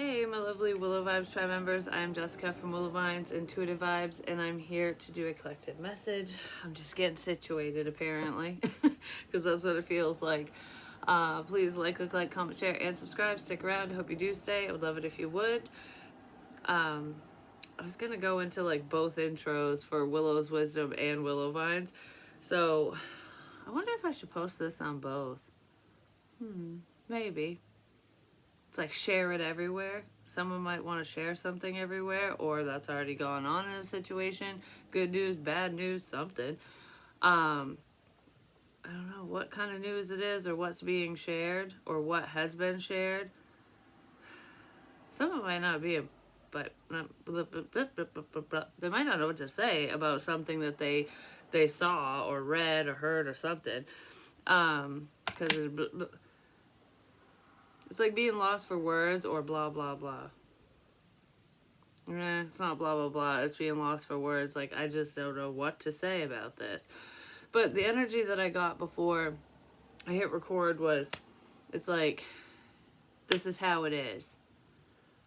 Hey, my lovely Willow Vibes Tribe members. I'm Jessica from Willow Vines Intuitive Vibes, and I'm here to do a collective message. I'm just getting situated, apparently, because that's what it feels like. Please like, comment, share, and subscribe. Stick around. I hope you do stay. I would love it if you would. I was going to go into like both intros for Willow's Wisdom and Willow Vines. So I wonder if I should post this on both. Maybe. It's like share it everywhere. Someone might want to share something everywhere, or that's already gone on in a situation. Good news, bad news, something. I don't know what kind of news it is, or what's being shared, or what has been shared. Some of it might not be, but they might not know what to say about something that they saw or read or heard or something. Because it's like being lost for words or blah, blah, blah. It's not blah, blah, blah. It's being lost for words. Like, I just don't know what to say about this. But the energy that I got before I hit record was, it's like, this is how it is.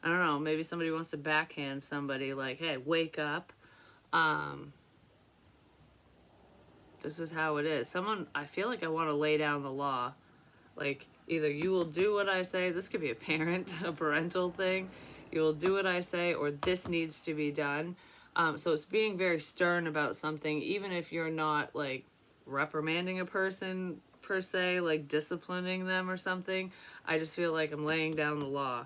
I don't know. Maybe somebody wants to backhand somebody like, hey, wake up. This is how it is. I feel like I want to lay down the law. Like, either you will do what I say. This could be a parental thing. You will do what I say, or this needs to be done. So it's being very stern about something, even if you're not, like, reprimanding a person, per se, like, disciplining them or something. I just feel like I'm laying down the law.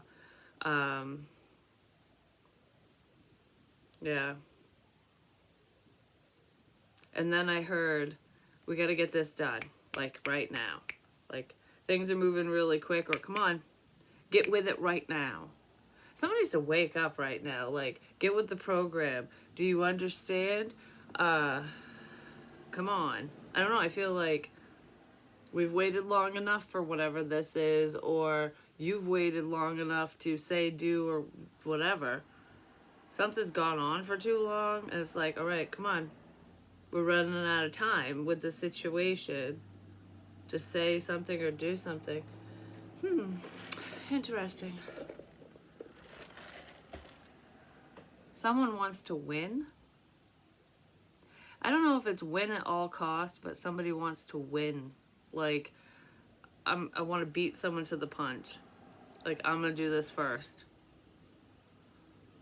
Yeah. And then I heard, we got to get this done, like, right now. Like, things are moving really quick, or come on, get with it right now. Somebody needs to wake up right now. Like, get with the program. Do you understand? Come on. I don't know. I feel like we've waited long enough for whatever this is, or you've waited long enough to say, do, or whatever. Something's gone on for too long, and it's like, all right, come on. We're running out of time with the situation to say something or do something. Interesting. Someone wants to win. I don't know if it's win at all costs, but somebody wants to win. Like, I want to beat someone to the punch. Like, I'm going to do this first.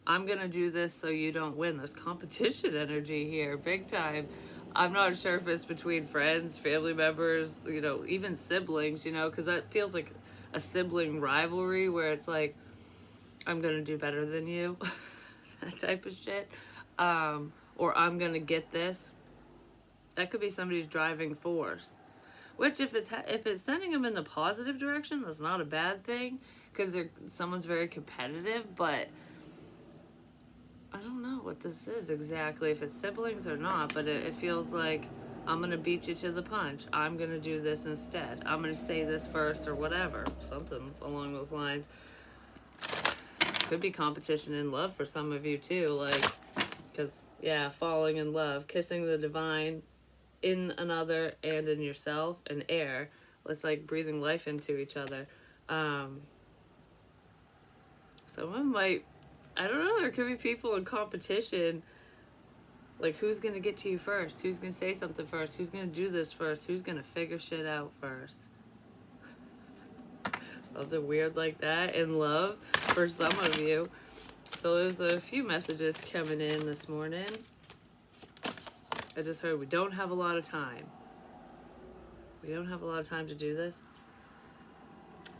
I'm going to do this so you don't win. There's competition energy here, big time. I'm not sure if it's between friends, family members, even siblings, because that feels like a sibling rivalry where it's like, I'm going to do better than you. That type of shit. Or I'm going to get this. That could be somebody's driving force. Which, if it's sending them in the positive direction, that's not a bad thing. Because someone's very competitive, but I don't know what this is exactly, if it's siblings or not, but it feels like I'm going to beat you to the punch. I'm going to do this instead. I'm going to say this first or whatever. Something along those lines. Could be competition in love for some of you too. Like, because, yeah, falling in love. Kissing the divine in another and in yourself and air. It's like breathing life into each other. Someone might... I don't know, there could be people in competition. Like, who's going to get to you first? Who's going to say something first? Who's going to do this first? Who's going to figure shit out first? Something weird like that in love for some of you. So there's a few messages coming in this morning. I just heard we don't have a lot of time. We don't have a lot of time to do this.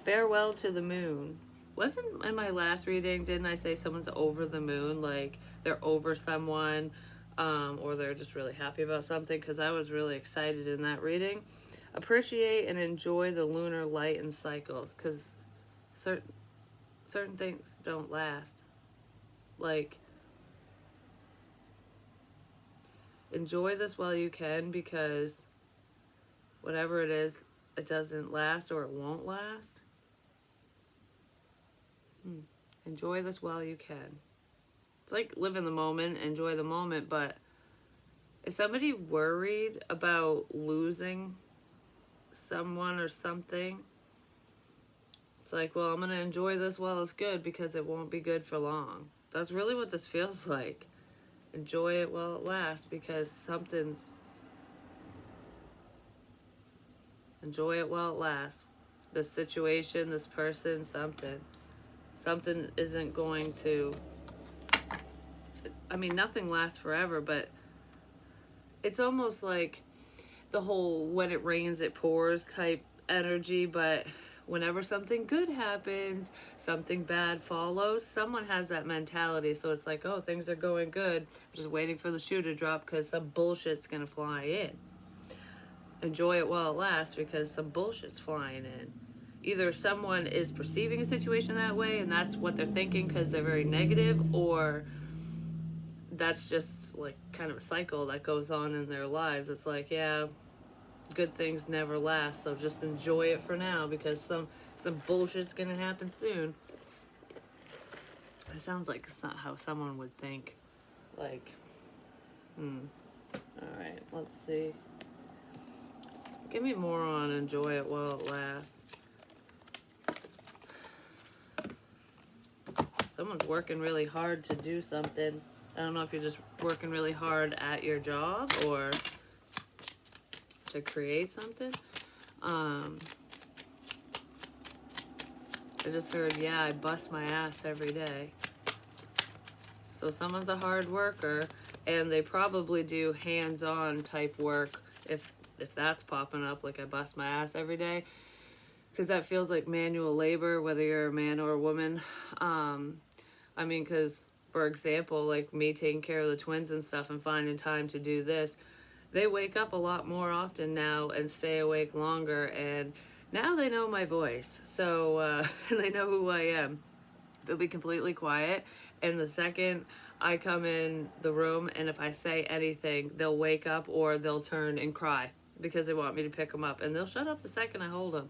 Farewell to the moon. Wasn't in my last reading, didn't I say someone's over the moon? Like, they're over someone, or they're just really happy about something, because I was really excited in that reading. Appreciate and enjoy the lunar light and cycles, because certain things don't last. Like, enjoy this while you can, because whatever it is, it doesn't last, or it won't last. Enjoy this while you can. It's like live in the moment, enjoy the moment, but is somebody worried about losing someone or something? It's like, well, I'm going to enjoy this while it's good because it won't be good for long. That's really what this feels like. Enjoy it while it lasts because something's... Enjoy it while it lasts. This situation, this person, something. Something isn't going to... I mean, nothing lasts forever, but it's almost like the whole when it rains, it pours type energy, but whenever something good happens, something bad follows. Someone has that mentality, so it's like, oh, things are going good. I'm just waiting for the shoe to drop because some bullshit's gonna fly in. Enjoy it while it lasts because some bullshit's flying in. Either someone is perceiving a situation that way and that's what they're thinking because they're very negative, or that's just like kind of a cycle that goes on in their lives. It's like, yeah, good things never last, so just enjoy it for now because some bullshit's gonna happen soon. It sounds like how someone would think. Like, alright, let's see. Give me more on enjoy it while it lasts. Someone's working really hard to do something. I don't know if you're just working really hard at your job or to create something. I just heard, yeah, I bust my ass every day. So someone's a hard worker and they probably do hands-on type work if that's popping up, like I bust my ass every day, because that feels like manual labor, whether you're a man or a woman. I mean, because, for example, like me taking care of the twins and stuff and finding time to do this, they wake up a lot more often now and stay awake longer, and now they know my voice, so they know who I am. They'll be completely quiet, and the second I come in the room and if I say anything, they'll wake up or they'll turn and cry because they want me to pick them up, and they'll shut up the second I hold them.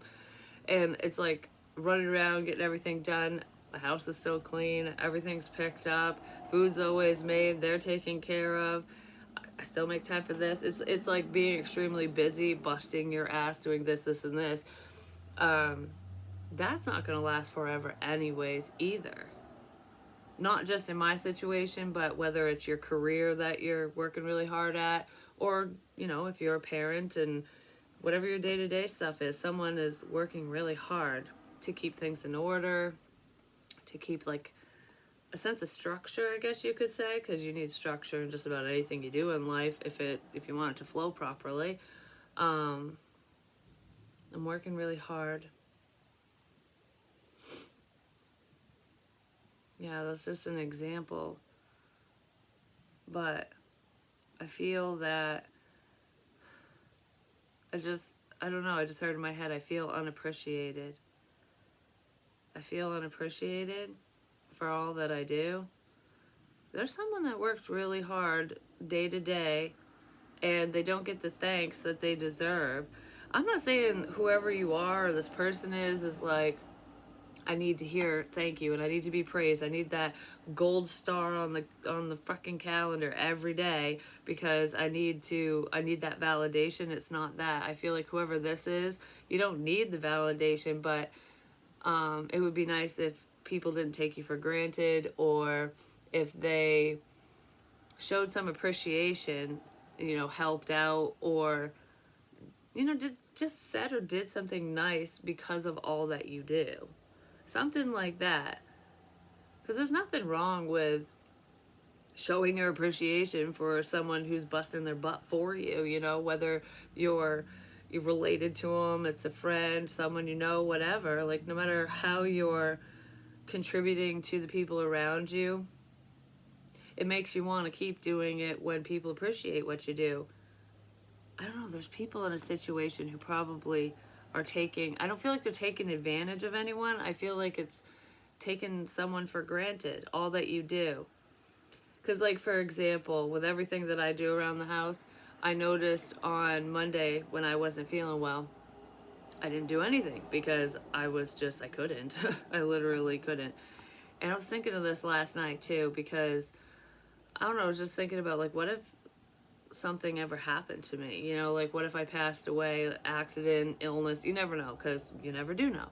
And it's like running around getting everything done. The house is still clean, everything's picked up, food's always made, they're taken care of. I still make time for this. It's like being extremely busy, busting your ass, doing this, and this. That's not going to last forever anyways either. Not just in my situation, but whether it's your career that you're working really hard at, or, you know, if you're a parent and whatever your day-to-day stuff is, someone is working really hard to keep things in order, to keep like a sense of structure, I guess you could say, because you need structure in just about anything you do in life if you want it to flow properly. I'm working really hard. Yeah, that's just an example. But I feel that I don't know, I just heard in my head, I feel unappreciated. I feel unappreciated for all that I do. There's someone that works really hard day to day and they don't get the thanks that they deserve. I'm not saying whoever you are or this person is like, I need to hear thank you and I need to be praised. I need that gold star on the fucking calendar every day because I need that validation. It's not that. I feel like whoever this is, you don't need the validation, but it would be nice if people didn't take you for granted, or if they showed some appreciation, you know, helped out, or, you know, just said or did something nice because of all that you do. Something like that. Because there's nothing wrong with showing your appreciation for someone who's busting their butt for you, you know, whether you're related to them, it's a friend, someone you know, whatever. Like, no matter how you're contributing to the people around you, it makes you want to keep doing it when people appreciate what you do. I don't know, there's people in a situation who probably are I don't feel like they're taking advantage of anyone. I feel like it's taking someone for granted, all that you do. Because, like, for example, with everything that I do around the house, I noticed on Monday when I wasn't feeling well, I didn't do anything because I couldn't. I literally couldn't. And I was thinking of this last night too, because I don't know, I was just thinking about, like, what if something ever happened to me? You know, like, what if I passed away, accident, illness? You never know, because you never do know.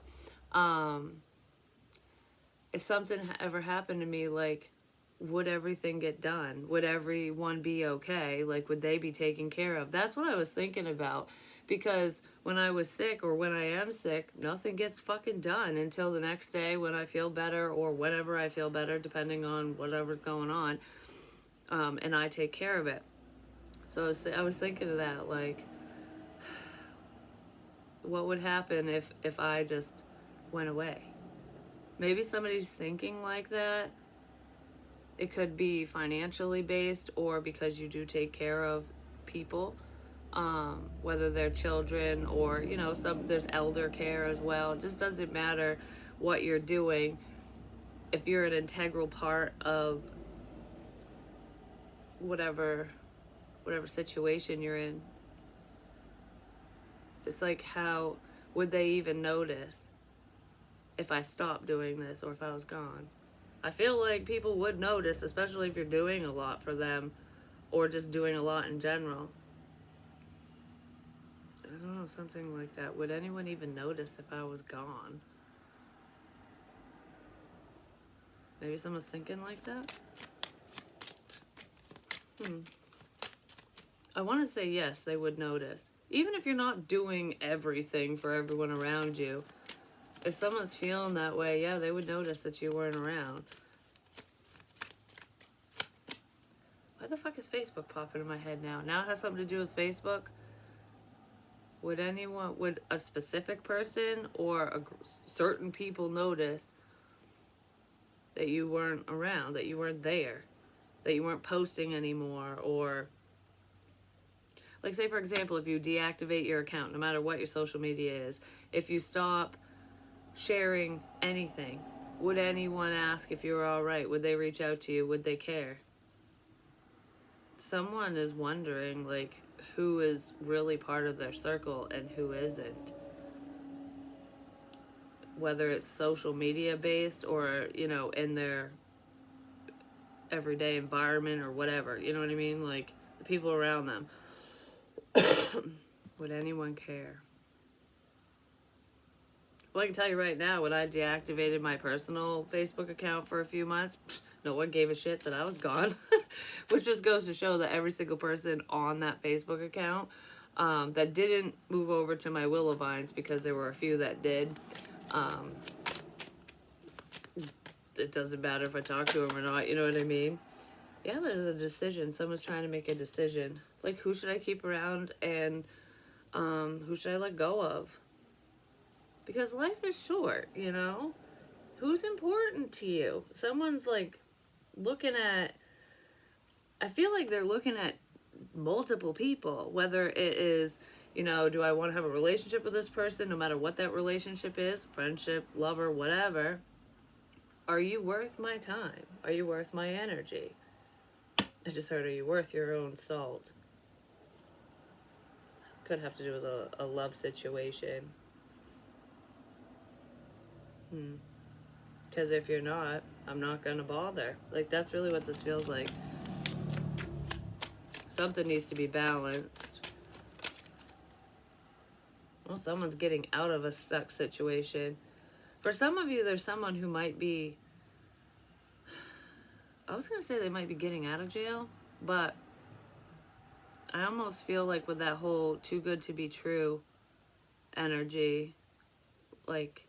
If something ever happened to me, like, would everything get done? Would everyone be okay? Like, would they be taken care of? That's what I was thinking about. Because when I was sick, or when I am sick, nothing gets fucking done until the next day when I feel better, or whenever I feel better, depending on whatever's going on. And I take care of it. So I was thinking of that, like, what would happen if I just went away? Maybe somebody's thinking like that. It could be financially based, or because you do take care of people, whether they're children or, there's elder care as well. It just doesn't matter what you're doing. If you're an integral part of whatever situation you're in, it's like, how would they even notice if I stopped doing this, or if I was gone? I feel like people would notice, especially if you're doing a lot for them, or just doing a lot in general. I don't know, something like that. Would anyone even notice if I was gone? Maybe someone's thinking like that? I want to say yes, they would notice. Even if you're not doing everything for everyone around you, if someone's feeling that way, yeah, they would notice that you weren't around. Why the fuck is Facebook popping in my head now? Now it has something to do with Facebook? Would a specific person or certain people notice that you weren't around, that you weren't there, that you weren't posting anymore? Or, like, say for example, if you deactivate your account, no matter what your social media is, if you stop sharing anything, would anyone ask if you were all right? Would they reach out to you? Would they care? Someone is wondering, like, who is really part of their circle and who isn't. Whether it's social media based, or, in their everyday environment, or whatever. You know what I mean? Like, the people around them. Would anyone care? Well, I can tell you right now, when I deactivated my personal Facebook account for a few months, no one gave a shit that I was gone. Which just goes to show that every single person on that Facebook account that didn't move over to my Willow vines, because there were a few that did. It doesn't matter if I talk to them or not, you know what I mean? Yeah, there's a decision. Someone's trying to make a decision. Like, who should I keep around, and who should I let go of? Because life is short, Who's important to you? Someone's, like, looking at... I feel like they're looking at multiple people. Whether it is, do I want to have a relationship with this person, no matter what that relationship is, friendship, lover, whatever. Are you worth my time? Are you worth my energy? I just heard, are you worth your own salt? Could have to do with a love situation. Because if you're not, I'm not going to bother. Like, that's really what this feels like. Something needs to be balanced. Well, someone's getting out of a stuck situation. For some of you, there's someone who might be... I was going to say they might be getting out of jail, but I almost feel like with that whole too good to be true energy, like,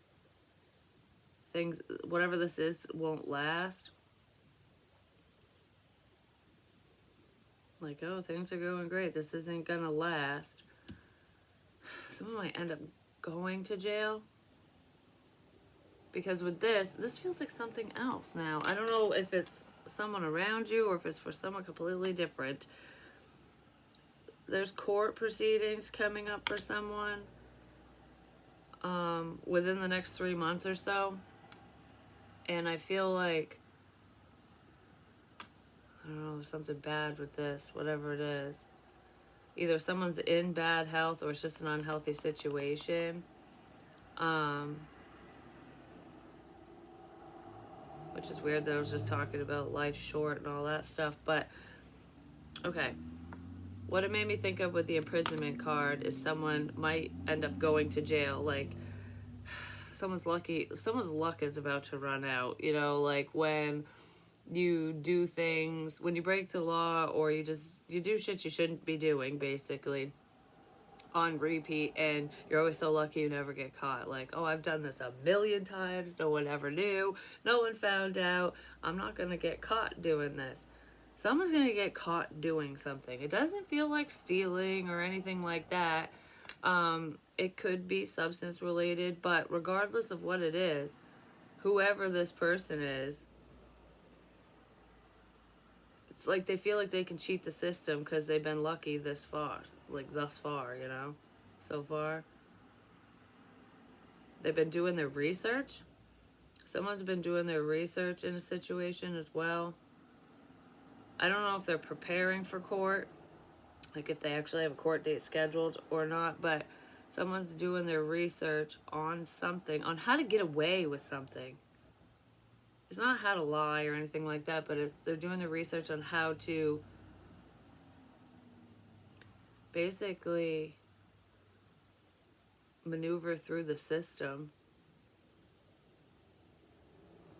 things, whatever this is, won't last. Like, oh, things are going great. This isn't going to last. Someone might end up going to jail. Because with this feels like something else now. I don't know if it's someone around you or if it's for someone completely different. There's court proceedings coming up for someone within the next 3 months or so. And I feel like, I don't know, there's something bad with this, whatever it is. Either someone's in bad health or it's just an unhealthy situation. Which is weird that I was just talking about life short and all that stuff. But, okay. What it made me think of with the imprisonment card is someone might end up going to jail. Like, someone's luck is about to run out, you know, like when you do things, when you break the law, or you do shit you shouldn't be doing, basically, on repeat, and you're always so lucky you never get caught. Like, oh, I've done this a million times, no one ever knew, no one found out, I'm not gonna get caught doing this. Someone's gonna get caught doing something. It doesn't feel like stealing or anything like that. It could be substance related, but regardless of what it is, whoever this person is, it's like they feel like they can cheat the system because they've been lucky this far, like thus far, you know, so far. They've been doing their research. Someone's been doing their research in a situation as well. I don't know if they're preparing for court, like if they actually have a court date scheduled or not, but someone's doing their research on something, on how to get away with something. It's not how to lie or anything like that, but they're doing the research on how to basically maneuver through the system,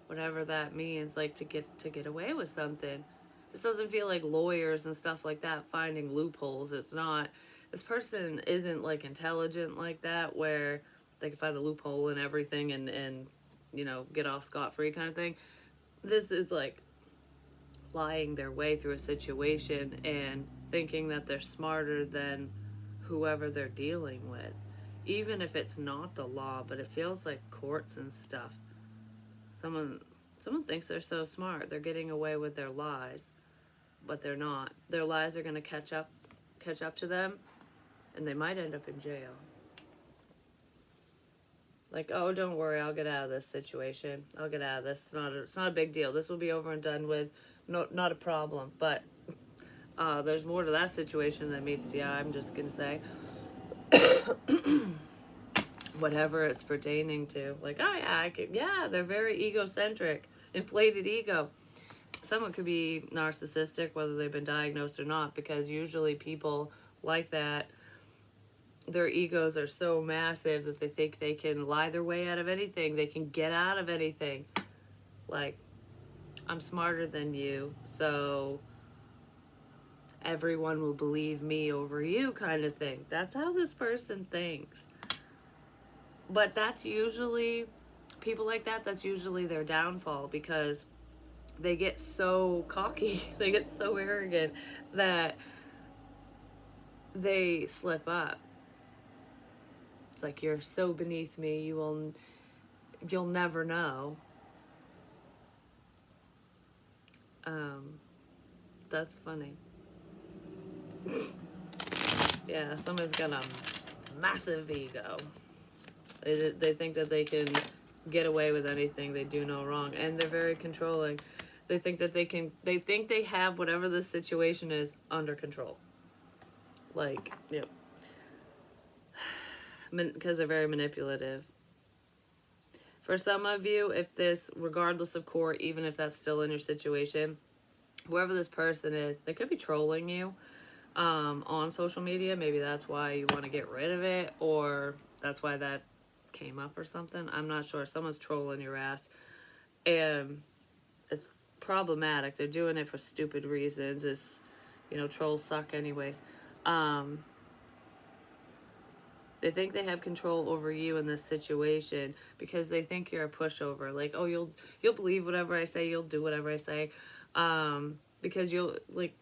whatever that means, like to get away with something. This doesn't feel like lawyers and stuff like that finding loopholes. It's not. This person isn't like intelligent like that, where they can find a loophole in everything and you know, get off scot-free kind of thing. This is like lying their way through a situation and thinking that they're smarter than whoever they're dealing with, even if it's not the law, but it feels like courts and stuff. Someone thinks they're so smart, they're getting away with their lies, but they're not. Their lies are going to catch up to them, and they might end up in jail. Like, oh, don't worry, I'll get out of this situation. I'll get out of this. It's not a big deal. This will be over and done with. No, not a problem. But there's more to that situation than meets the eye, I'm just going to say. Whatever it's pertaining to. Like, oh, yeah, they're very egocentric. Inflated ego. Someone could be narcissistic, whether they've been diagnosed or not, because usually people like that, their egos are so massive that they think they can lie their way out of anything. They can get out of anything. Like, I'm smarter than you, so everyone will believe me over you kind of thing. That's how this person thinks. But that's usually, people like that, that's usually their downfall, because they get so cocky, they get so arrogant that they slip up. It's like, you're so beneath me, you'll never know. That's funny. Yeah, someone's got a massive ego. They think that they can get away with anything. They do no wrong, and they're very controlling. They think that they think they have whatever the situation is under control. Like, yep. Because they're very manipulative. For some of you, if this, regardless of court, even if that's still in your situation, whoever this person is, they could be trolling you on social media. Maybe that's why you want to get rid of it, or that's why that came up or something. I'm not sure. Someone's trolling your ass, and it's problematic. They're doing it for stupid reasons. It's, you know, trolls suck anyways. They think they have control over you in this situation because they think you're a pushover. Like, oh, you'll believe whatever I say, you'll do whatever I say, because you'll, like,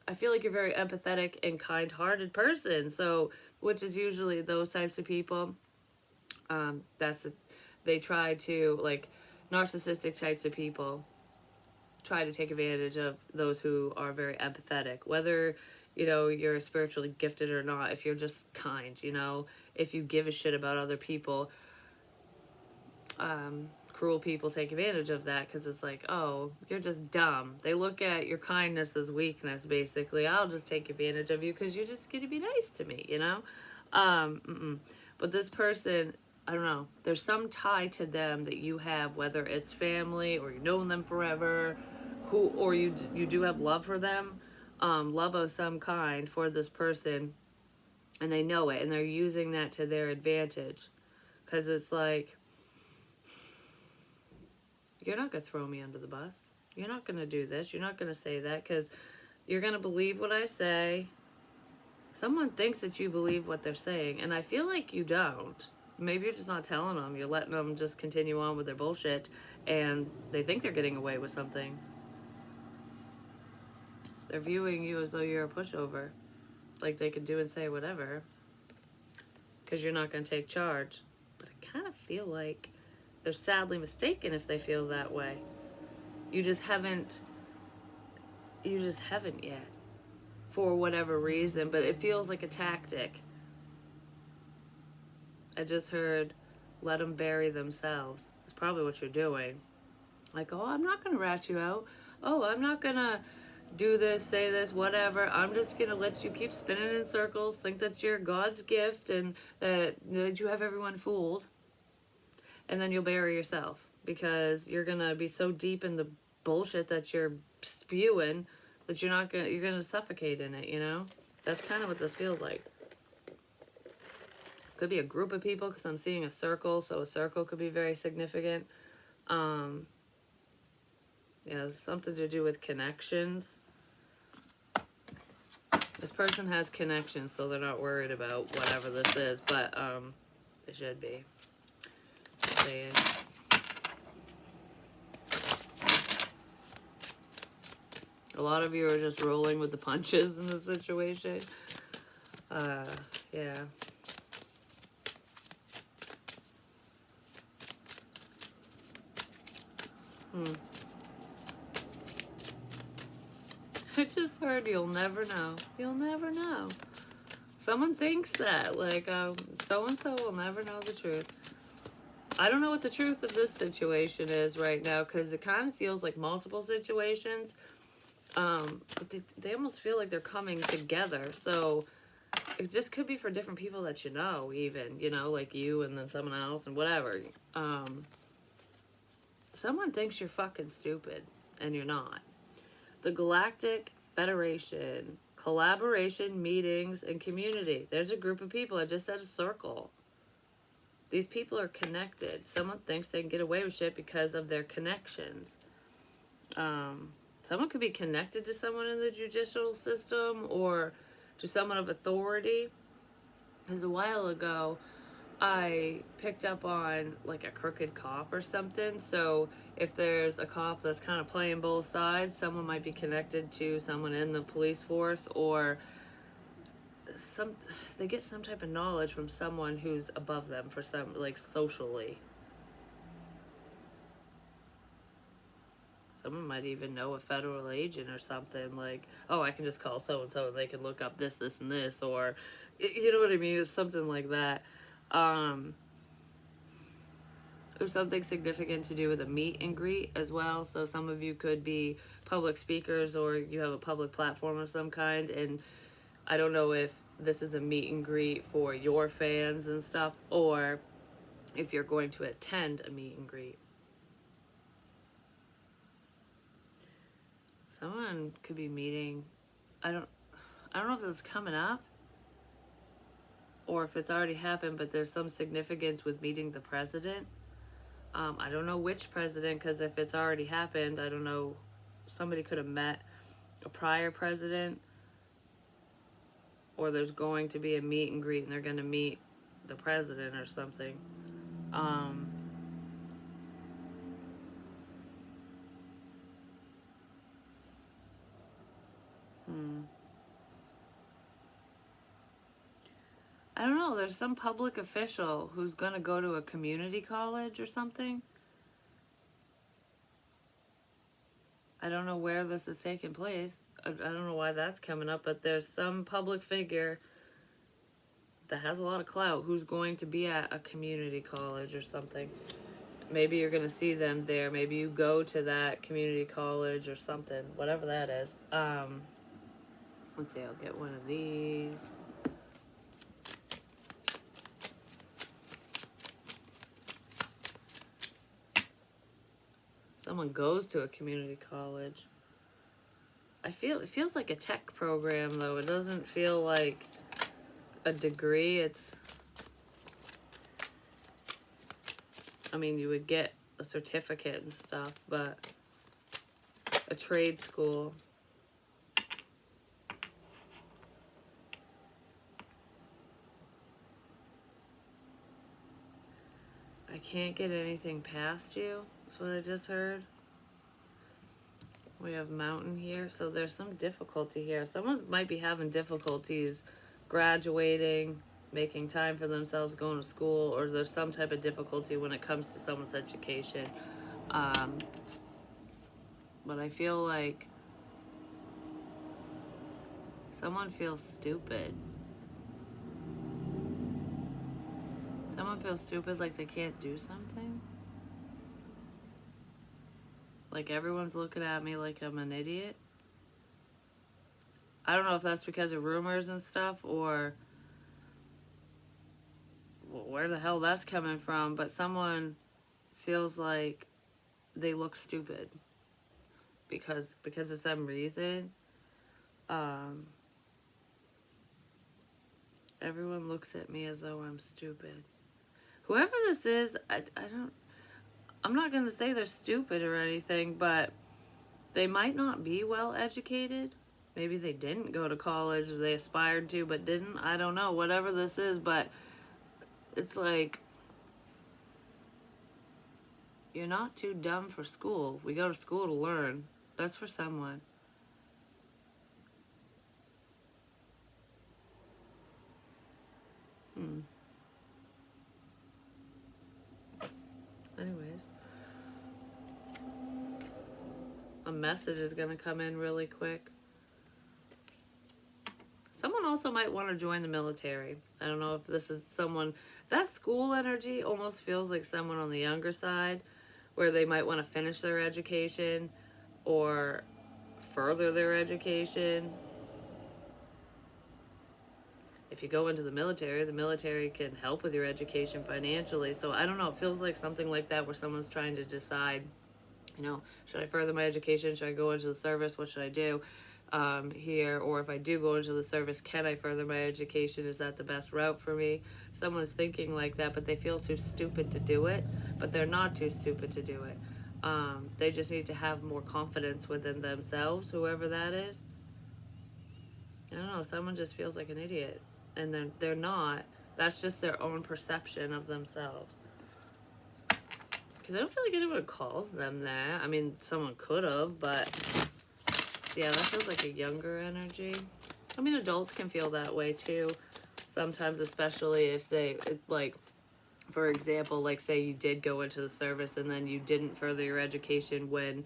I feel like you're a very empathetic and kind-hearted person. So, which is usually those types of people. They try to, like, narcissistic types of people try to take advantage of those who are very empathetic, whether, you know, you're spiritually gifted or not. If you're just kind, you know, if you give a shit about other people, cruel people take advantage of that, because it's like, oh, you're just dumb. They look at your kindness as weakness, basically. I'll just take advantage of you because you're just going to be nice to me, you know? But this person, I don't know, there's some tie to them that you have, whether it's family or you've known them forever, or you do have love for them, love of some kind for this person, and they know it, and they're using that to their advantage. Because it's like, you're not going to throw me under the bus. You're not going to do this. You're not going to say that, because you're going to believe what I say. Someone thinks that you believe what they're saying, and I feel like you don't. Maybe you're just not telling them. You're letting them just continue on with their bullshit, and they think they're getting away with something. They're viewing you as though you're a pushover. Like they can do and say whatever, because you're not going to take charge. But I kind of feel like they're sadly mistaken if they feel that way. You just haven't yet, for whatever reason, but it feels like a tactic. I just heard, let them bury themselves. It's probably what you're doing. Like, oh, I'm not going to rat you out. Oh, I'm not going to do this, say this, whatever. I'm just going to let you keep spinning in circles, think that you're God's gift and that you have everyone fooled. And then you'll bury yourself, because you're going to be so deep in the bullshit that you're spewing that you're going to suffocate in it, you know? That's kind of what this feels like. Could be a group of people, because I'm seeing a circle, so a circle could be very significant. Yeah, it's something to do with connections. This person has connections, so they're not worried about whatever this is, but they should be. Saying. A lot of you are just rolling with the punches in this situation. Yeah. I just heard you'll never know. You'll never know. Someone thinks that, like, so-and-so will never know the truth. I don't know what the truth of this situation is right now, because it kind of feels like multiple situations. But they almost feel like they're coming together. So it just could be for different people that you know, even, you know, like you and then someone else and whatever. Someone thinks you're fucking stupid, and you're not. The Galactic Federation, collaboration, meetings, and community. There's a group of people. I just said a circle. These people are connected. Someone thinks they can get away with shit because of their connections. Someone could be connected to someone in the judicial system or to someone of authority. Because a while ago, I picked up on like a crooked cop or something. So if there's a cop that's kind of playing both sides, someone might be connected to someone in the police force, or they get some type of knowledge from someone who's above them for some, like, socially. Someone might even know a federal agent or something, like, oh, I can just call so-and-so and they can look up this, this, and this, or, you know what I mean? It's something like that. There's something significant to do with a meet and greet as well. So some of you could be public speakers, or you have a public platform of some kind, and I don't know if this is a meet and greet for your fans and stuff, or if you're going to attend a meet and greet. Someone could be meeting, I don't know if this is coming up or if it's already happened, but there's some significance with meeting the president. I don't know which president, because if it's already happened, I don't know, somebody could have met a prior president, or there's going to be a meet and greet and they're going to meet the president or something. I don't know, there's some public official who's going to go to a community college or something. I don't know where this is taking place. I don't know why that's coming up, but there's some public figure that has a lot of clout who's going to be at a community college or something. Maybe you're going to see them there. Maybe you go to that community college or something, whatever that is. Let's see, I'll get one of these. Someone goes to a community college. It feels like a tech program, though. It doesn't feel like a degree. It's I mean, you would get a certificate and stuff, but a trade school. I can't get anything past you. That's what I just heard. We have mountain here, so there's some difficulty here. Someone might be having difficulties graduating, making time for themselves, going to school, or there's some type of difficulty when it comes to someone's education. But I feel like someone feels stupid. Someone feels stupid, like they can't do something. Like everyone's looking at me like I'm an idiot. I don't know if that's because of rumors and stuff or where the hell that's coming from, but someone feels like they look stupid because of some reason. Everyone looks at me as though I'm stupid. Whoever this is, I'm not going to say they're stupid or anything, but they might not be well educated. Maybe they didn't go to college, or they aspired to but didn't. I don't know, whatever this is, but it's like, you're not too dumb for school. We go to school to learn. That's for someone. Anyways. A message is going to come in really quick. Someone also might want to join the military. I don't know if this is someone... That school energy almost feels like someone on the younger side, where they might want to finish their education or further their education. If you go into the military can help with your education financially. So I don't know, it feels like something like that where someone's trying to decide, you know, should I further my education? Should I go into the service? What should I do here? Or if I do go into the service, can I further my education? Is that the best route for me? Someone's thinking like that, but they feel too stupid to do it. But they're not too stupid to do it. They just need to have more confidence within themselves, whoever that is. I don't know, someone just feels like an idiot. And they're not. That's just their own perception of themselves. Because I don't feel like anyone calls them that. I mean, someone could have, but yeah, that feels like a younger energy. I mean, adults can feel that way too. Sometimes, especially if they, like, for example, like say you did go into the service and then you didn't further your education when,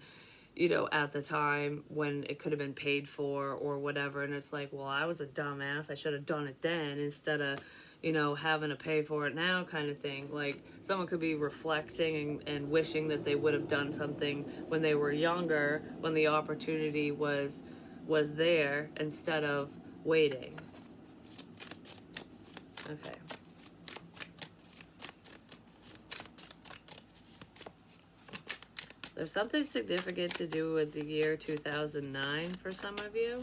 you know, at the time when it could have been paid for or whatever. And it's like, well, I was a dumbass. I should have done it then instead of, you know, having to pay for it now kind of thing. Like someone could be reflecting and wishing that they would have done something when they were younger, when the opportunity was there instead of waiting. Okay. There's something significant to do with the year 2009 for some of you.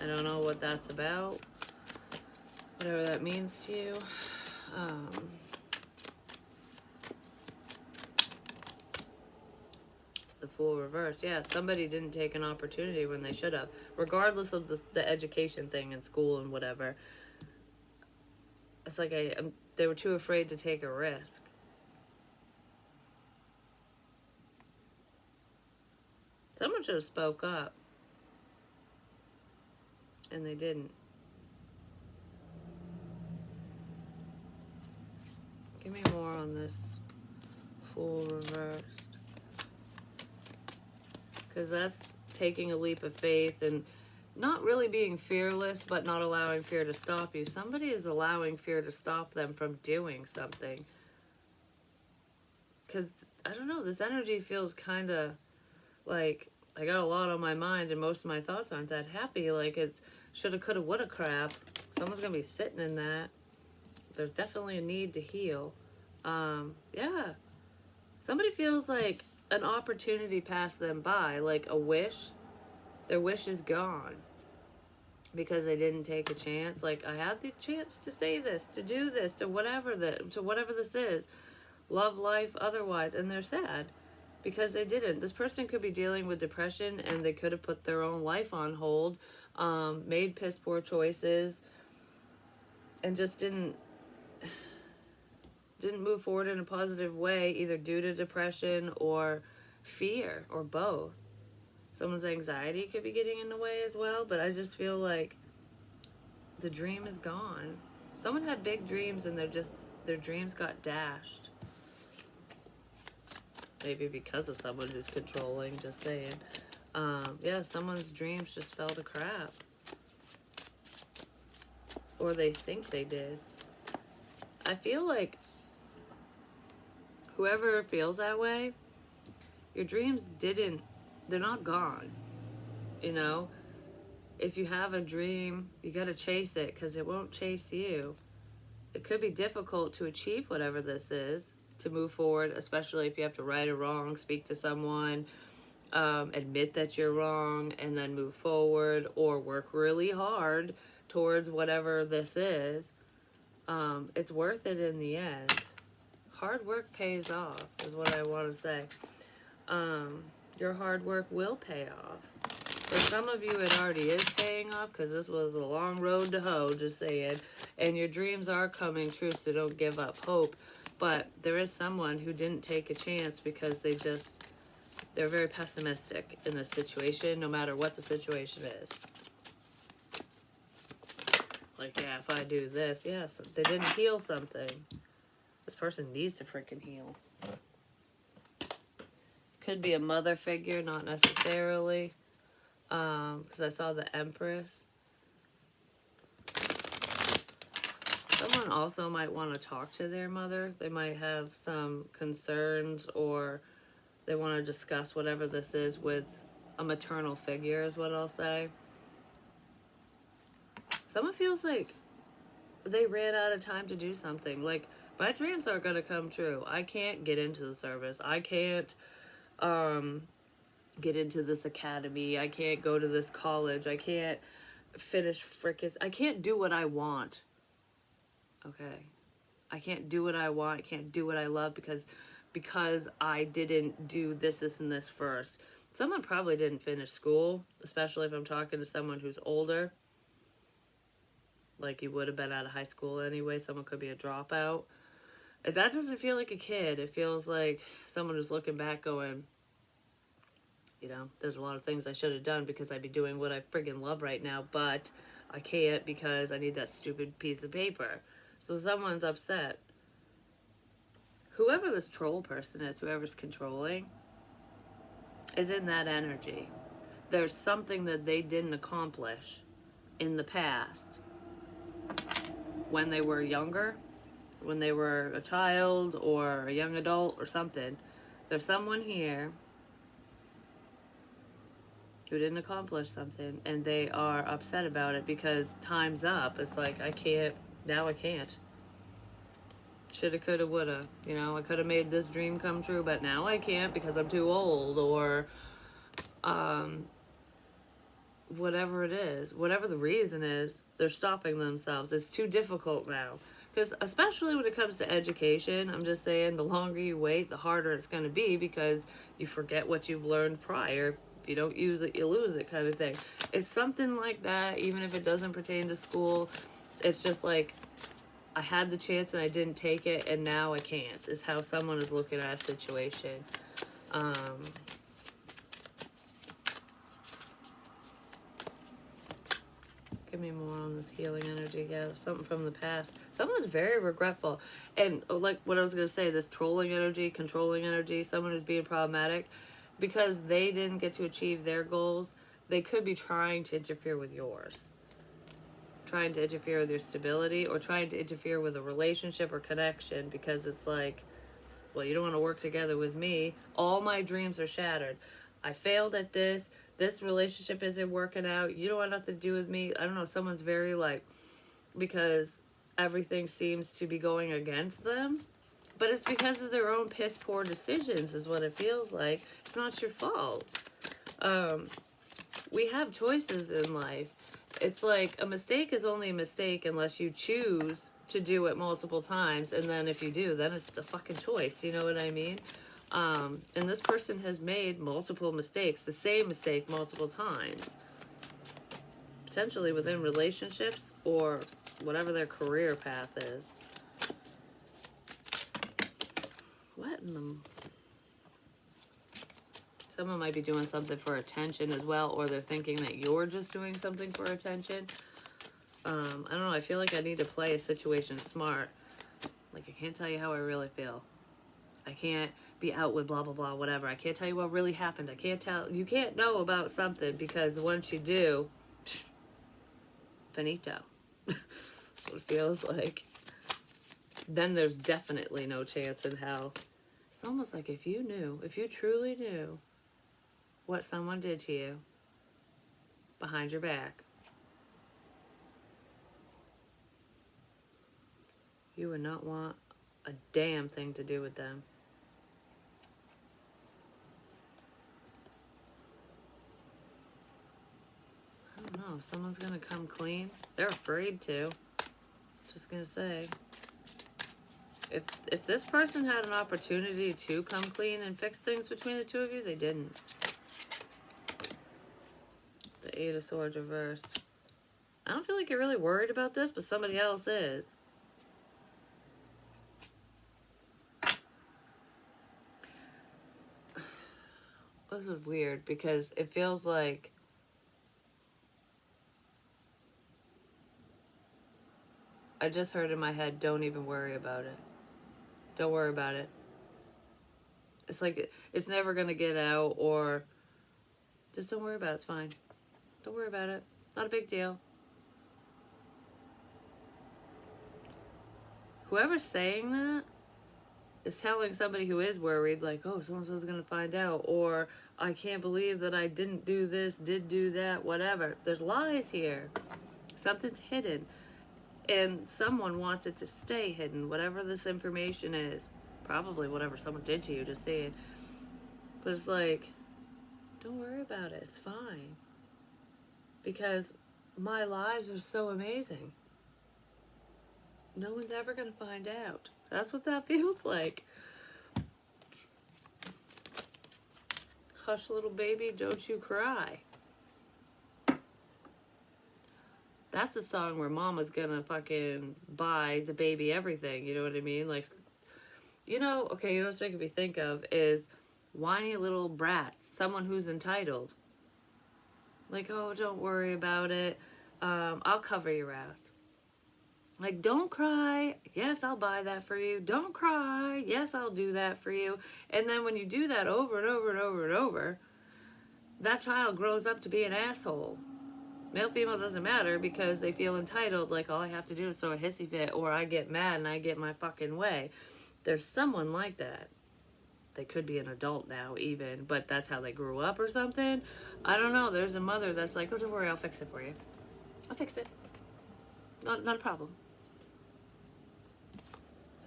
I don't know what that's about. Whatever that means to you. The Fool reverse. Yeah, somebody didn't take an opportunity when they should have. Regardless of the education thing in school and whatever. It's like they were too afraid to take a risk. Someone should have spoke up. And they didn't. Give me more on this Fool reversed. Because that's taking a leap of faith and not really being fearless, but not allowing fear to stop you. Somebody is allowing fear to stop them from doing something. Because, I don't know, this energy feels kind of like I got a lot on my mind and most of my thoughts aren't that happy. Like it's shoulda, coulda, woulda crap. Someone's going to be sitting in that. There's definitely a need to heal. Yeah. Somebody feels like an opportunity passed them by, like a wish. Their wish is gone because they didn't take a chance. Like I had the chance to say this, to do this, to whatever this is. love life otherwise, and they're sad because they didn't. This person could be dealing with depression, and they could have put their own life on hold, made piss poor choices, and just didn't move forward in a positive way, either due to depression or fear or both. Someone's anxiety could be getting in the way as well, but I just feel like the dream is gone. Someone had big dreams and their dreams got dashed. Maybe because of someone who's controlling, just saying. Yeah, someone's dreams just fell to crap. Or they think they did. I feel like whoever feels that way, your dreams they're not gone. You know? If you have a dream, you gotta chase it, because it won't chase you. It could be difficult to achieve whatever this is, to move forward, especially if you have to right a wrong, speak to someone, admit that you're wrong, and then move forward, or work really hard towards whatever this is. It's worth it in the end. Hard work pays off, is what I want to say. Your hard work will pay off. For some of you, it already is paying off, because this was a long road to hoe, just saying. And your dreams are coming true, so don't give up hope. But there is someone who didn't take a chance because they're very pessimistic in this situation, no matter what the situation is. Like, yeah, if I do this, yes, they didn't heal something. This person needs to freaking heal. Could be a mother figure, not necessarily. Because I saw the Empress. Someone also might want to talk to their mother. They might have some concerns, or they want to discuss whatever this is with a maternal figure, is what I'll say. Someone feels like they ran out of time to do something. Like, my dreams are going to come true. I can't get into the service. I can't get into this academy. I can't go to this college. I can't finish I can't do what I want. Okay. I can't do what I want. I can't do what I love because I didn't do this, and this first. Someone probably didn't finish school, especially if I'm talking to someone who's older. Like, you would have been out of high school anyway. Someone could be a dropout. That doesn't feel like a kid. It feels like someone who's looking back going, you know, there's a lot of things I should have done because I'd be doing what I friggin' love right now, but I can't because I need that stupid piece of paper. So someone's upset. Whoever this troll person is, whoever's controlling, is in that energy. There's something that they didn't accomplish in the past when they were younger, when they were a child or a young adult or something. There's someone here who didn't accomplish something, and they are upset about it because time's up. It's like, I can't, now I can't. Shoulda, coulda, woulda. You know, I could have made this dream come true, but now I can't because I'm too old, or whatever it is. Whatever the reason is, they're stopping themselves. It's too difficult now. Because especially when it comes to education, I'm just saying, the longer you wait, the harder it's going to be, because you forget what you've learned prior. If you don't use it, you lose it, kind of thing. It's something like that, even if it doesn't pertain to school. It's just like, I had the chance and I didn't take it, and now I can't, is how someone is looking at a situation. Give me more on this healing energy. Yeah, something from the past. Someone's very regretful. And like what I was going to say, this trolling energy, controlling energy, someone who's being problematic, because they didn't get to achieve their goals, they could be trying to interfere with yours. Trying to interfere with your stability, or trying to interfere with a relationship or connection, because it's like, well, you don't want to work together with me. All my dreams are shattered. I failed at this. This relationship isn't working out. You don't want nothing to do with me. I don't know. Someone's very like, because everything seems to be going against them. But it's because of their own piss poor decisions, is what it feels like. It's not your fault. We have choices in life. It's like, a mistake is only a mistake unless you choose to do it multiple times, and then if you do, then it's the fucking choice, you know what I mean? And this person has made multiple mistakes, the same mistake multiple times, potentially within relationships or whatever their career path is. What in the... Someone might be doing something for attention as well, or they're thinking that you're just doing something for attention. I don't know, I feel like I need to play a situation smart. Like, I can't tell you how I really feel. I can't be out with blah, blah, blah, whatever. I can't tell you what really happened. I can't tell... You can't know about something, because once you do, finito. That's what it feels like. Then there's definitely no chance in hell. It's almost like if you knew, if you truly knew what someone did to you behind your back, you would not want a damn thing to do with them. I don't know. If someone's gonna come clean, they're afraid to. Just gonna say. If this person had an opportunity to come clean and fix things between the two of you, they didn't. The Eight of Swords reversed. I don't feel like you're really worried about this, but somebody else is. This is weird because it feels like I just heard in my head, don't even worry about it. Don't worry about it. It's like it's never going to get out, or just don't worry about it. It's fine. Don't worry about it. Not a big deal. Whoever's saying that is telling somebody who is worried, like, oh, so-and-so's going to find out, or I can't believe that I didn't do this, did do that, whatever. There's lies here. Something's hidden. And someone wants it to stay hidden, whatever this information is. Probably whatever someone did to you, just say it. But it's like, don't worry about it. It's fine. Because my lies are so amazing. No one's ever going to find out. That's what that feels like. Hush, little baby, don't you cry. That's the song where mama's gonna fucking buy the baby everything, you know what I mean? Like, you know, okay, you know what's making me think of is whiny little brats, someone who's entitled. Like, oh, don't worry about it. I'll cover your ass. Like, don't cry. Yes, I'll buy that for you. Don't cry. Yes, I'll do that for you. And then when you do that over and over and over and over, that child grows up to be an asshole. Male, female doesn't matter because they feel entitled, like all I have to do is throw a hissy fit, or I get mad and I get my fucking way. There's someone like that. They could be an adult now even, but that's how they grew up or something. I don't know. There's a mother that's like, oh, don't worry, I'll fix it for you. I'll fix it. Not a problem.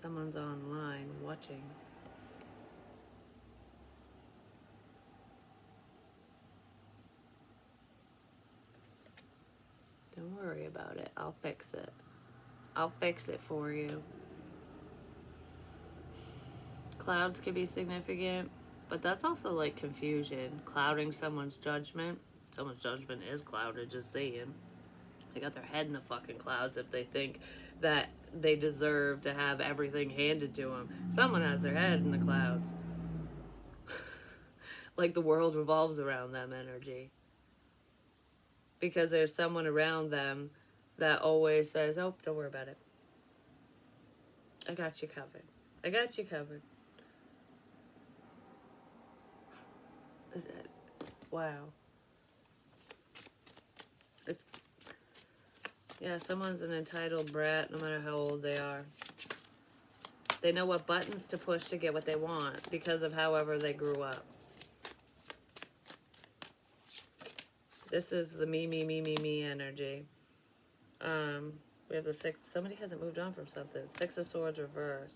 Someone's online watching. Don't worry about it. I'll fix it. I'll fix it for you. Clouds can be significant, but that's also like confusion, clouding someone's judgment. Someone's judgment is clouded, just saying. They got their head in the fucking clouds if they think that they deserve to have everything handed to them. Someone has their head in the clouds. Like the world revolves around them energy. Because there's someone around them that always says, oh, don't worry about it. I got you covered. I got you covered. Wow. It's, yeah, someone's an entitled brat no matter how old they are. They know what buttons to push to get what they want because of however they grew up. This is the me energy. We have the six. Somebody hasn't moved on from something. Six of Swords reversed.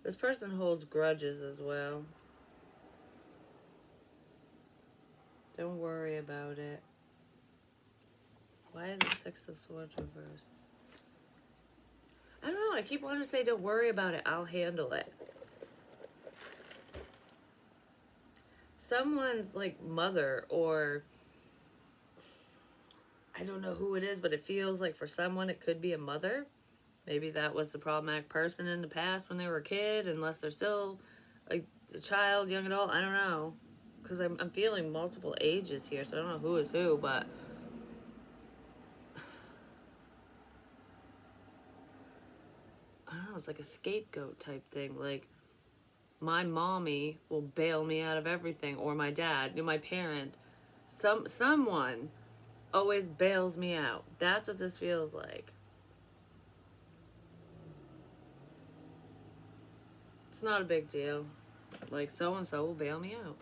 This person holds grudges as well. Don't worry about it. Why is it Six of Swords reversed? I don't know. I keep wanting to say, don't worry about it. I'll handle it. Someone's like mother, or I don't know who it is, but it feels like for someone it could be a mother. Maybe that was the problematic person in the past when they were a kid, unless they're still a child, young adult. I don't know. Because I'm feeling multiple ages here, so I don't know who is who, but I don't know, it's like a scapegoat type thing. Like, my mommy will bail me out of everything, or my dad, you know, my parent, someone always bails me out. That's what this feels like. It's not a big deal. Like, so and so will bail me out.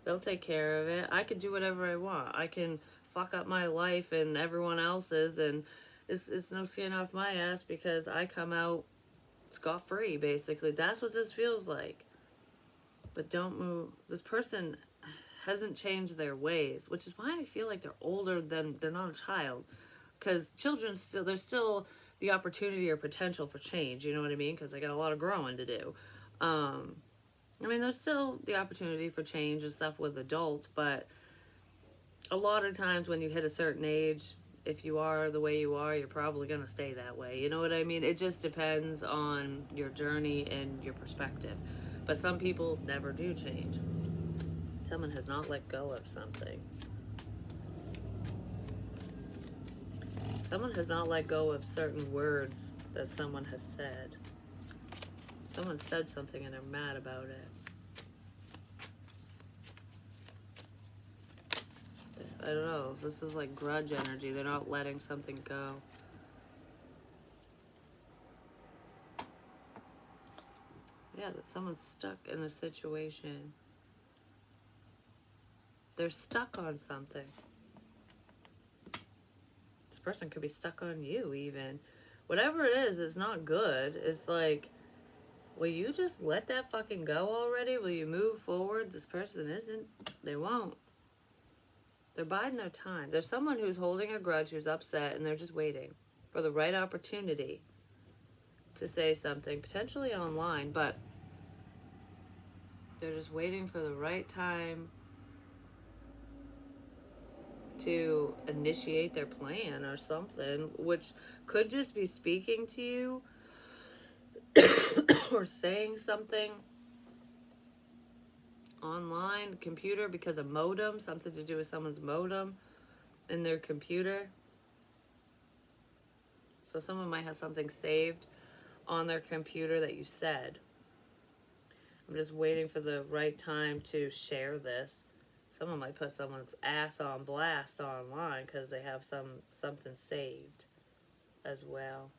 They'll take care of it. I could do whatever I want. I can fuck up my life and everyone else's, and it's no skin off my ass because I come out scot-free, basically. That's what this feels like. But don't move. This person hasn't changed their ways, which is why I feel like they're older than they're not a child. Because children still, there's still the opportunity or potential for change, you know what I mean? Because they got a lot of growing to do. I mean, there's still the opportunity for change and stuff with adults, but a lot of times when you hit a certain age, if you are the way you are, you're probably going to stay that way. You know what I mean? It just depends on your journey and your perspective. But some people never do change. Someone has not let go of something. Someone has not let go of certain words that someone has said. Someone said something and they're mad about it. I don't know. This is like grudge energy. They're not letting something go. Yeah, that someone's stuck in a situation. They're stuck on something. This person could be stuck on you even. Whatever it is, it's not good. It's like, will you just let that fucking go already? Will you move forward? This person isn't. They won't. They're biding their time. There's someone who's holding a grudge, who's upset, and they're just waiting for the right opportunity to say something, potentially online, but they're just waiting for the right time to initiate their plan or something, which could just be speaking to you or saying something online, computer, because of modem, something to do with someone's modem in their computer. So someone might have something saved on their computer that you said. I'm just waiting for the right time to share this. Someone might put someone's ass on blast online because they have something saved as well.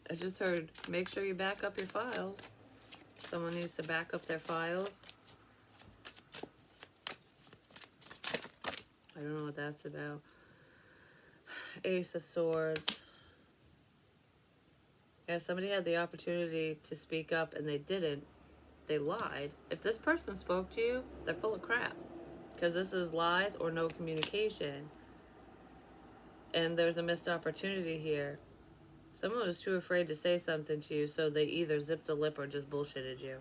I just heard, make sure you back up your files. Someone needs to back up their files. I don't know what that's about. Ace of Swords. Yeah, somebody had the opportunity to speak up and they didn't. They lied. If this person spoke to you, they're full of crap. Because this is lies or no communication. And there's a missed opportunity here. Someone was too afraid to say something to you, so they either zipped a lip or just bullshitted you.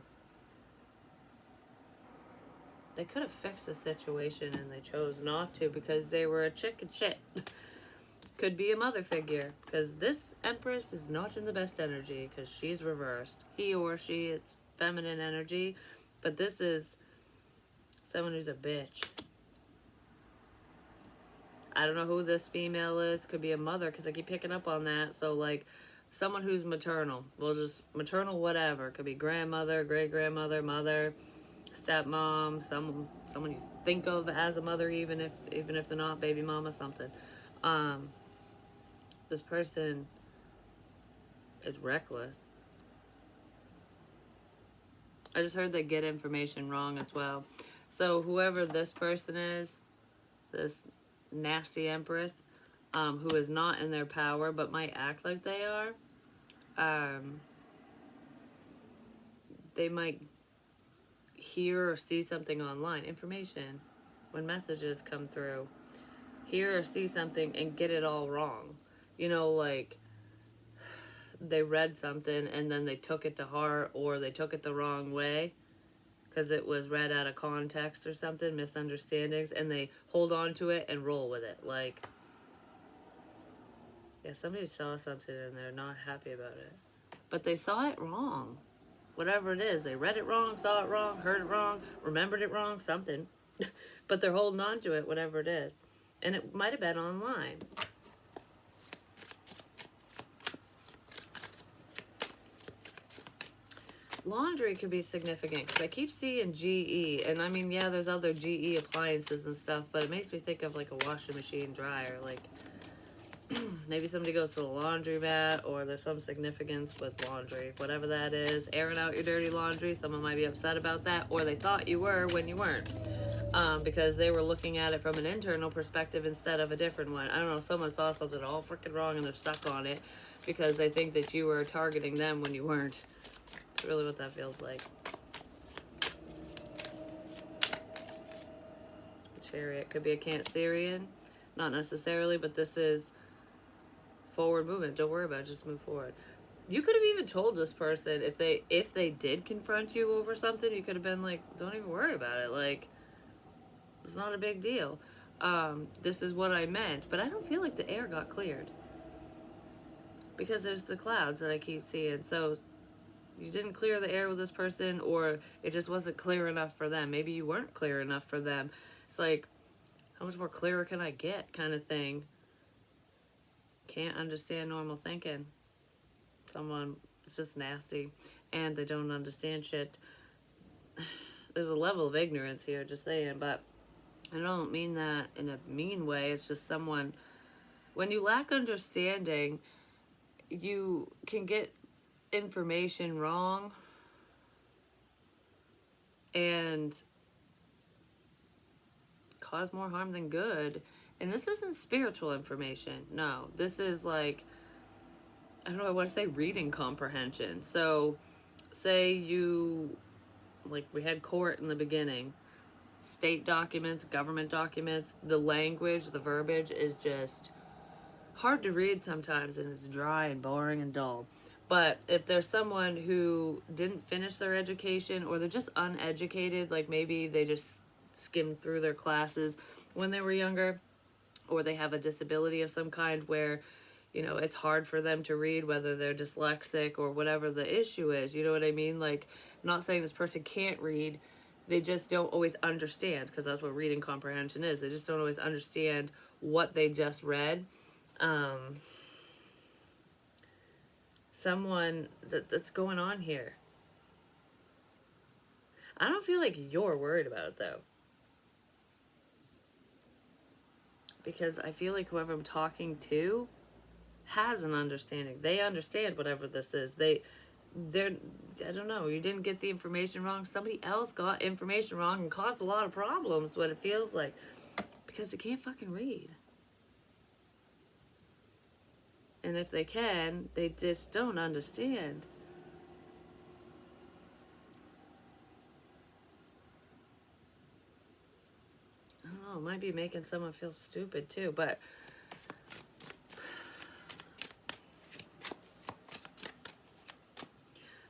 They could have fixed the situation and they chose not to because they were a chicken shit. Could be a mother figure, because this Empress is not in the best energy because she's reversed. He or she, it's feminine energy, but this is someone who's a bitch. I don't know who this female is. Could be a mother because I keep picking up on that. So like someone who's maternal. Well, just maternal whatever. Could be grandmother, great-grandmother, mother, stepmom, someone you think of as a mother, even if they're not, baby mama, something. This person is reckless. I just heard they get information wrong as well. So whoever this person is, this nasty Empress, who is not in their power but might act like they are, they might hear or see something online, information, when messages come through, hear or see something and get it all wrong. You know, like they read something and then they took it to heart, or they took it the wrong way because it was read out of context or something, misunderstandings, and they hold on to it and roll with it. Like, yeah, somebody saw something and they're not happy about it, but they saw it wrong. Whatever it is, they read it wrong, saw it wrong, heard it wrong, remembered it wrong, something. But they're holding on to it, whatever it is. And it might have been online. Laundry could be significant because I keep seeing GE. And I mean, yeah, there's other GE appliances and stuff, but it makes me think of like a washing machine, dryer. Like, maybe somebody goes to the laundromat, or there's some significance with laundry, whatever that is. Airing out your dirty laundry, someone might be upset about that, or they thought you were when you weren't, because they were looking at it from an internal perspective instead of a different one. I don't know, someone saw something all freaking wrong and they're stuck on it because they think that you were targeting them when you weren't. That's really what that feels like. The Chariot could be a Cancerian, not necessarily, but this is forward movement. Don't worry about it, just move forward. You could have even told this person, if they did confront you over something, you could have been like, don't even worry about it, like, it's not a big deal. This is what I meant. But I don't feel like the air got cleared, because there's the clouds that I keep seeing. So you didn't clear the air with this person, or it just wasn't clear enough for them. Maybe you weren't clear enough for them. It's like, how much more clearer can I get, kind of thing. Can't understand normal thinking. Someone is just nasty and they don't understand shit. There's a level of ignorance here, just saying, but I don't mean that in a mean way. It's just someone, when you lack understanding, you can get information wrong and cause more harm than good. And this isn't spiritual information. No, this is like, I don't know, I want to say reading comprehension. So say you, like we had court in the beginning, state documents, government documents, the language, the verbiage is just hard to read sometimes, and it's dry and boring and dull. But if there's someone who didn't finish their education, or they're just uneducated, like maybe they just skimmed through their classes when they were younger, or they have a disability of some kind where, you know, it's hard for them to read, whether they're dyslexic or whatever the issue is, you know what I mean? Like, I'm not saying this person can't read, they just don't always understand, because that's what reading comprehension is. They just don't always understand what they just read. Someone that's going on here. I don't feel like you're worried about it, though. Because I feel like whoever I'm talking to has an understanding. They understand whatever this is. They're, I don't know, you didn't get the information wrong. Somebody else got information wrong and caused a lot of problems, what it feels like. Because they can't fucking read. And if they can, they just don't understand. I don't know, it might be making someone feel stupid too, but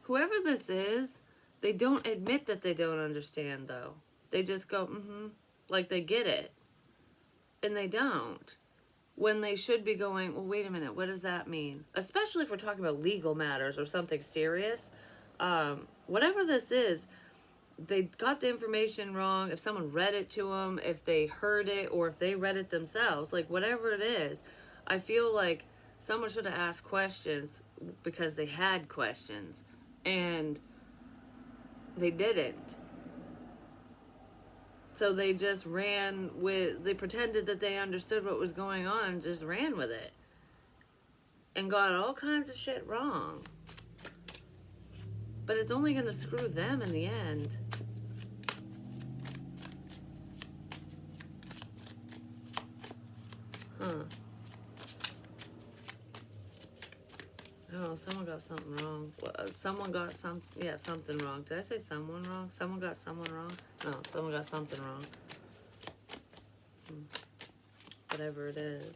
whoever this is, they don't admit that they don't understand, though. They just go, like they get it. And they don't. When they should be going, well, wait a minute, what does that mean? Especially if we're talking about legal matters or something serious. Whatever this is, they got the information wrong. If someone read it to them, if they heard it, or if they read it themselves, like whatever it is, I feel like someone should have asked questions because they had questions. And they didn't. So they just ran with, they pretended that they understood what was going on and just ran with it. And got all kinds of shit wrong. But it's only going to screw them in the end. Huh. Oh, someone got something wrong. Someone got something wrong. Did I say someone wrong? Someone got someone wrong? No, someone got something wrong. Whatever it is.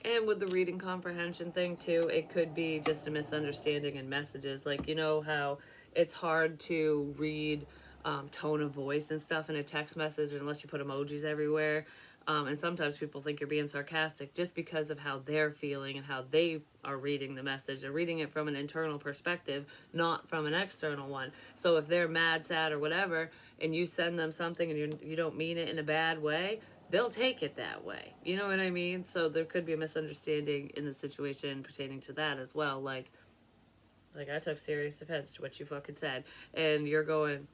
And with the reading comprehension thing too, it could be just a misunderstanding in messages. Like, you know how it's hard to read tone of voice and stuff in a text message unless you put emojis everywhere. And sometimes people think you're being sarcastic just because of how they're feeling and how they are reading the message. They're reading it from an internal perspective, not from an external one. So if they're mad, sad, or whatever, and you send them something and you don't mean it in a bad way, they'll take it that way. You know what I mean? So there could be a misunderstanding in the situation pertaining to that as well. Like I took serious offense to what you fucking said. And you're going,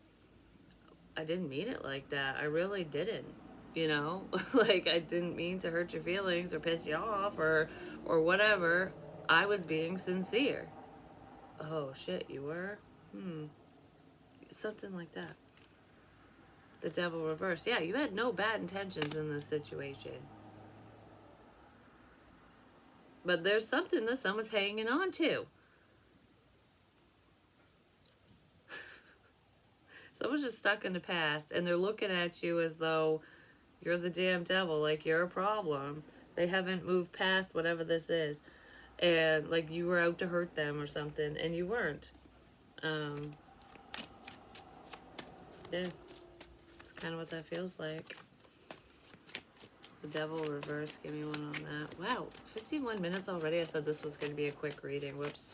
I didn't mean it like that. I really didn't. You know? Like, I didn't mean to hurt your feelings or piss you off or whatever. I was being sincere. Oh, shit, you were? Something like that. The devil reversed. Yeah, you had no bad intentions in this situation. But there's something that someone's hanging on to. Someone's just stuck in the past, and they're looking at you as though you're the damn devil, like you're a problem. They haven't moved past whatever this is. And like you were out to hurt them or something, and you weren't. Yeah. It's kind of what that feels like. The devil reverse. Give me one on that. Wow, 51 minutes already. I said this was going to be a quick reading. Whoops.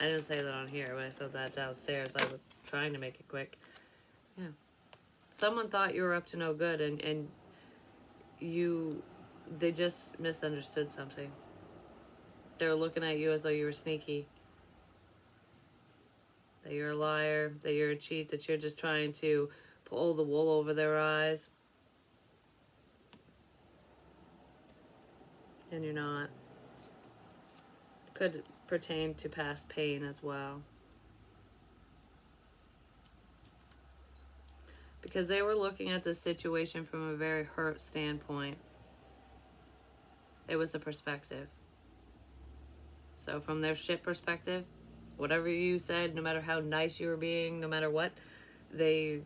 I didn't say that on here. When I said that downstairs, I was trying to make it quick. Yeah. Someone thought you were up to no good, and they just misunderstood something. They were looking at you as though you were sneaky. That you're a liar, that you're a cheat, that you're just trying to pull the wool over their eyes. And you're not. Could pertain to past pain as well. Because they were looking at the situation from a very hurt standpoint. It was a perspective. So from their shit perspective, whatever you said, no matter how nice you were being, no matter what, they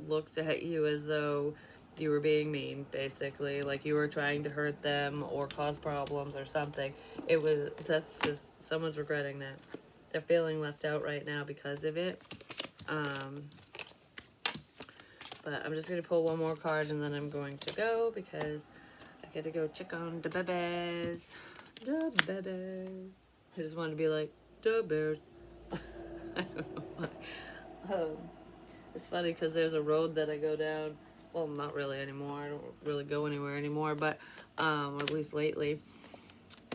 looked at you as though you were being mean, basically. Like you were trying to hurt them or cause problems or something. That's just, someone's regretting that. They're feeling left out right now because of it. But I'm just going to pull one more card and then I'm going to go because I got to go check on the babies. The babies. I just wanted to be like, the bears. I don't know why. It's funny because there's a road that I go down. Well, not really anymore. I don't really go anywhere anymore, but or at least lately,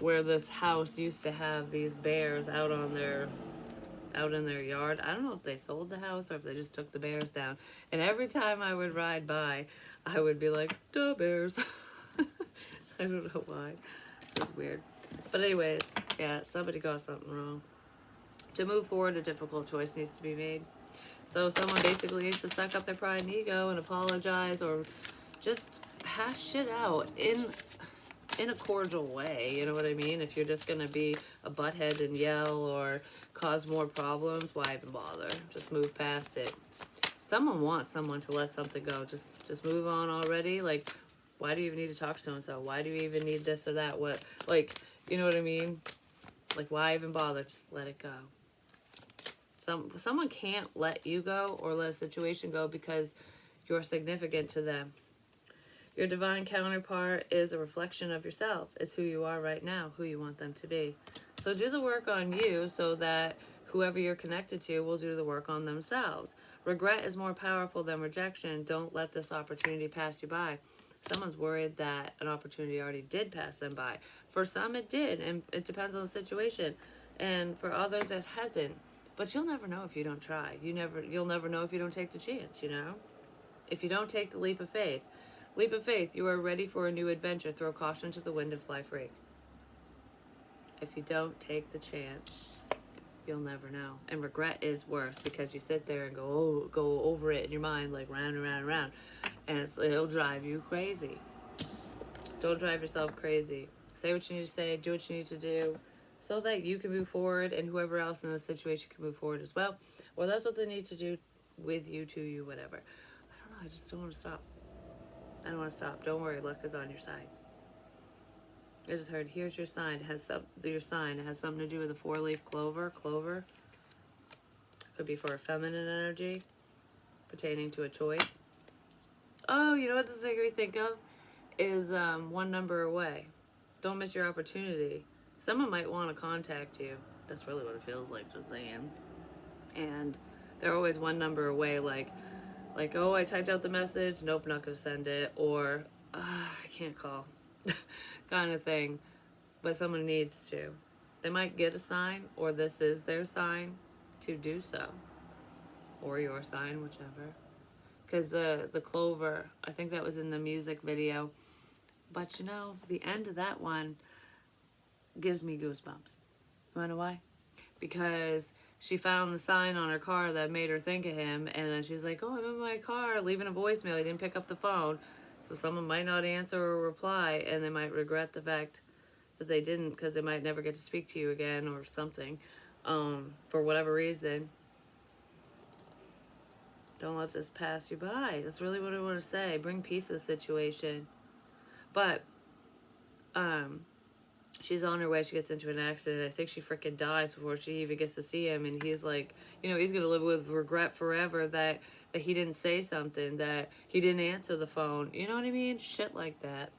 where this house used to have these bears out in their yard. I don't know if they sold the house or if they just took the bears down. And every time I would ride by, I would be like, the bears. I don't know why. It was weird. But anyways, yeah, somebody got something wrong. To move forward, a difficult choice needs to be made. So someone basically needs to suck up their pride and ego and apologize or just hash shit out in a cordial way, you know what I mean? If you're just going to be a butthead and yell or cause more problems, why even bother? Just move past it. Someone wants someone to let something go. Just move on already. Like, why do you even need to talk to so-and-so? Why do you even need this or that? What, like, you know what I mean? Like, why even bother? Just let it go. Someone can't let you go or let a situation go because you're significant to them. Your divine counterpart is a reflection of yourself. It's who you are right now, who you want them to be. So do the work on you so that whoever you're connected to will do the work on themselves. Regret is more powerful than rejection. Don't let this opportunity pass you by. Someone's worried that an opportunity already did pass them by. For some, it did, and it depends on the situation. And for others, it hasn't. But you'll never know if you don't try. You'll never know if you don't take the chance, you know? If you don't take the leap of faith. Leap of faith, you are ready for a new adventure. Throw caution to the wind and fly free. If you don't take the chance, you'll never know. And regret is worse because you sit there and go over it in your mind like round and round and round. And it'll drive you crazy. Don't drive yourself crazy. Say what you need to say, do what you need to do, so that you can move forward and whoever else in the situation can move forward as well. Or that's what they need to do with you, to you, whatever. I don't know, I just don't want to stop. I don't want to stop. Don't worry, luck is on your side. I just heard, here's your sign. It has your sign. It has something to do with a 4-leaf clover. Clover. Could be for a feminine energy pertaining to a choice. Oh, you know what this is making me think of? Is one number away. Don't miss your opportunity. Someone might want to contact you. That's really what it feels like, just saying. And they're always one number away, like, oh, I typed out the message. Nope, not going to send it. Or, I can't call. Kind of thing. But someone needs to. They might get a sign, or this is their sign to do so. Or your sign, whichever. Because the clover, I think that was in the music video. But you know, the end of that one gives me goosebumps. You wanna know why? Because she found the sign on her car that made her think of him, and then she's like, oh, I'm in my car leaving a voicemail. He didn't pick up the phone. So someone might not answer or reply, and they might regret the fact that they didn't, because they might never get to speak to you again or something, for whatever reason. Don't let this pass you by. That's really what I want to say. Bring peace to the situation. But she's on her way. She gets into an accident. I think she freaking dies before she even gets to see him. And he's like, you know, he's going to live with regret forever that he didn't say something, that he didn't answer the phone. You know what I mean? Shit like that.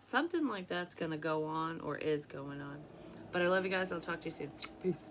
Something like that's going to go on or is going on. But I love you guys. I'll talk to you soon. Peace.